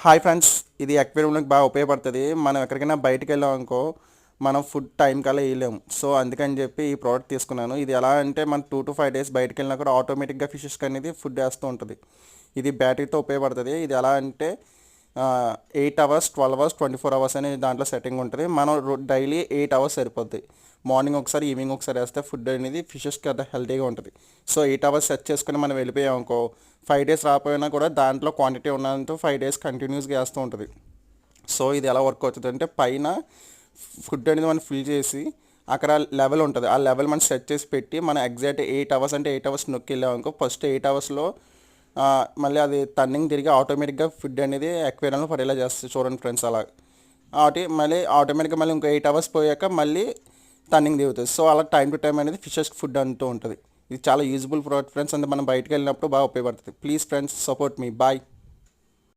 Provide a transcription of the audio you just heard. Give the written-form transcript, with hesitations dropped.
Hi friends, ఇది అక్వేరియంలోకి బాగా ఉపయోగపడుతుంది. మనం ఎక్కడికైనా బయటికి వెళ్ళాం అనుకో, మనం ఫుడ్ టైం కల్లా వేయలేము. సో అందుకని చెప్పి ఈ ప్రోడక్ట్ తీసుకున్నాను. ఇది ఎలా అంటే మనం 2 to 5 days బయటికి వెళ్ళినా కూడా ఆటోమేటిక్గా ఫిషెస్కి అనేది ఫుడ్ వేస్తూ ఉంటుంది. ఇది బ్యాటరీతో ఉపయోగపడుతుంది. ఇది ఎలా అంటే 8 hours, 12 hours, 24 hours అనే దాంట్లో సెట్టింగ్ ఉంటుంది. మనం డైలీ 8 hours సరిపోద్ది. మార్నింగ్ ఒకసారి, ఈవినింగ్ ఒకసారి వేస్తే ఫుడ్ అనేది ఫిషెస్కి అంత హెల్తీగా ఉంటుంది. సో 8 hours సెట్ చేసుకుని మనం వెళ్ళిపోయాం అనుకో, 5 days రాకపోయినా కూడా దాంట్లో క్వాంటిటీ ఉన్నంత 5 days కంటిన్యూస్గా వేస్తూ ఉంటుంది. సో ఇది ఎలా వర్క్ అవుతుంది అంటే, పైన ఫుడ్ అనేది మనం ఫిల్ చేసి అక్కడ లెవెల్ ఉంటుంది. ఆ లెవెల్ మనం సెట్ చేసి పెట్టి మనం ఎగ్జాక్ట్ 8 hours అంటే 8 hours నొక్కి వెళ్ళాం అనుకో, ఫస్ట్ 8 hours మళ్ళీ అది టర్నింగ్ తిరిగి ఆటోమేటిక్గా ఫుడ్ అనేది అక్వేరియంలో పడేలా చేస్తుంది. చూడండి ఫ్రెండ్స్, అలా మళ్ళీ ఆటోమేటిక్గా మళ్ళీ ఇంకో 8 hours పోయాక మళ్ళీ టర్నింగ్ దిగుతుంది. సో అలా టైం టు టైం అనేది ఫిషెస్కి ఫుడ్ అంటూ ఉంటుంది. ఇది చాలా యూజ్ఫుల్ ప్రోడక్ట్ ఫ్రెండ్స్. అంటే మనం బయటకు వెళ్ళినప్పుడు బాగా ఉపయోగపడుతుంది. Please friends, support me. Bye.